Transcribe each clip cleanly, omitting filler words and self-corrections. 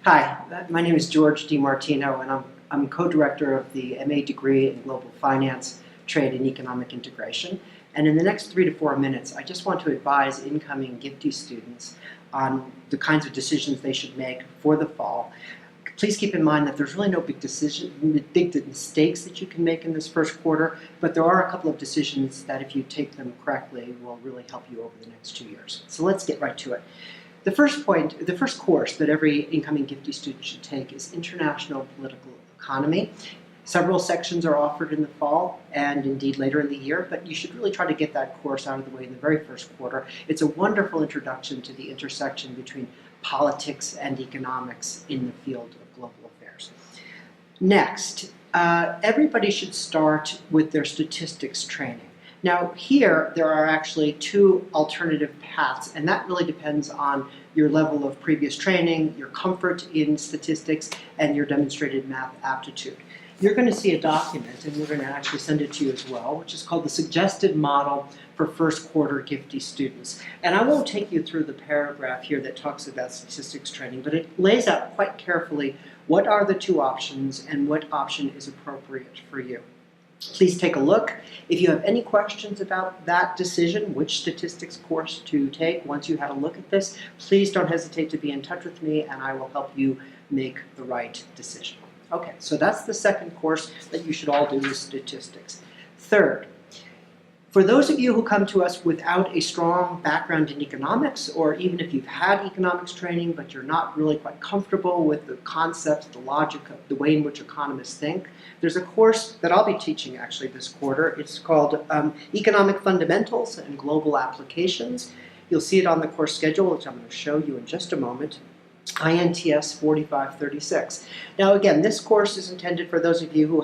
Hi, my name is George DiMartino, and I'm co-director of the MA degree in Global Finance, Trade, and Economic Integration. And in the next 3 to 4 minutes, I just want to advise incoming GFTEI students on the kinds of decisions they should make for the fall. Please keep in mind that there's really no big mistakes that you can make in this first quarter, but there are a couple of decisions that, if you take them correctly, will really help you over the next 2 years. So let's get right to it. The first course that every incoming GFTEI student should take is International Political Economy. Several sections are offered in the fall and indeed later in the year, but you should really try to get that course out of the way in the very first quarter. It's a wonderful introduction to the intersection between politics and economics in the field of global affairs. Next, everybody should start with their statistics training. Now here, there are actually two alternative paths, and that really depends on your level of previous training, your comfort in statistics, and your demonstrated math aptitude. You're going to see a document, and we're going to actually send it to you as well, which is called the Suggested Model for First Quarter GFTEI Students. And I won't take you through the paragraph here that talks about statistics training, but it lays out quite carefully what are the two options and what option is appropriate for you. Please take a look. If you have any questions about that decision, which statistics course to take, once you had a look at this, please don't hesitate to be in touch with me and I will help you make the right decision. Okay, so that's the second course that you should all do, is statistics. Third, for those of you who come to us without a strong background in economics, or even if you've had economics training but you're not really quite comfortable with the concepts, the logic, the way in which economists think, there's a course that I'll be teaching actually this quarter. It's called Economic Fundamentals and Global Applications. You'll see it on the course schedule, which I'm going to show you in just a moment. INTS 4536. Now again, this course is intended for those of you who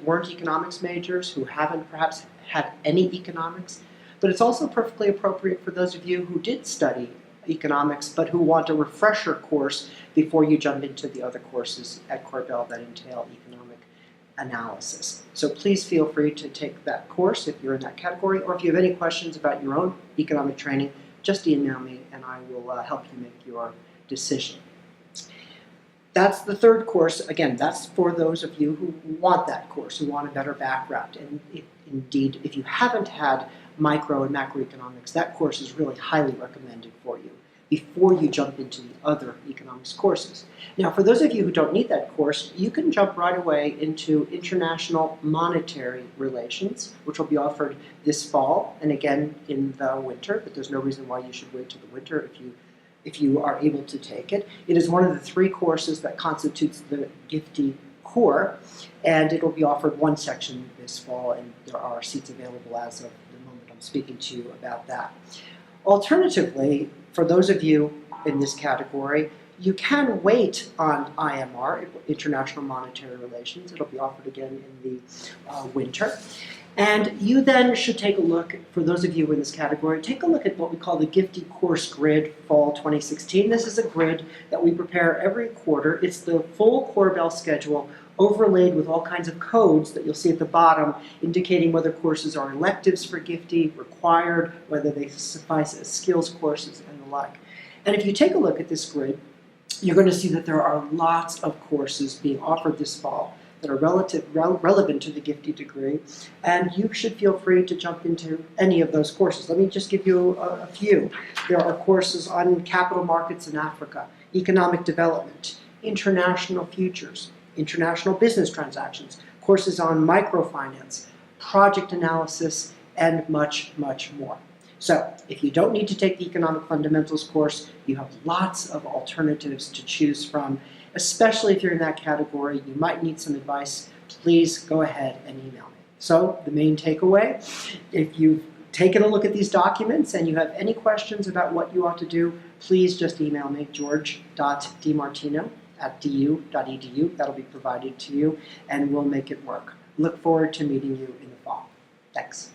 weren't economics majors, who haven't perhaps had any economics, but it's also perfectly appropriate for those of you who did study economics but who want a refresher course before you jump into the other courses at Korbel that entail economic analysis. So please feel free to take that course if you're in that category, or if you have any questions about your own economic training, just email me and I will help you make your decision. That's the third course. Again, that's for those of you who want that course, who want a better background. And indeed, if you haven't had micro and macroeconomics, that course is really highly recommended for you before you jump into the other economics courses. Now, for those of you who don't need that course, you can jump right away into International Monetary Relations, which will be offered this fall and again in the winter, but there's no reason why you should wait till the winter if you are able to take it. It is one of the three courses that constitutes the GFTEI core, and it will be offered one section this fall, and there are seats available as of the moment I'm speaking to you about that. Alternatively, for those of you in this category, you can wait on IMR, International Monetary Relations. It'll be offered again in the winter. And you then should take a look, for those of you in this category, take a look at what we call the GFTEI Course Grid Fall 2016. This is a grid that we prepare every quarter. It's the full Korbel schedule overlaid with all kinds of codes that you'll see at the bottom, indicating whether courses are electives for GFTEI, required, whether they suffice as skills courses, and the like. And if you take a look at this grid, you're going to see that there are lots of courses being offered this fall that are relevant to the GFTEI degree, and you should feel free to jump into any of those courses. Let me just give you a few. There are courses on capital markets in Africa, economic development, international futures, international business transactions, courses on microfinance, project analysis, and much, much more. So if you don't need to take the Economic Fundamentals course, you have lots of alternatives to choose from. Especially if you're in that category, you might need some advice. Please go ahead and email me. So the main takeaway, if you've taken a look at these documents and you have any questions about what you ought to do, please just email me, george.dmartino@du.edu. That'll be provided to you, and we'll make it work. Look forward to meeting you in the fall. Thanks.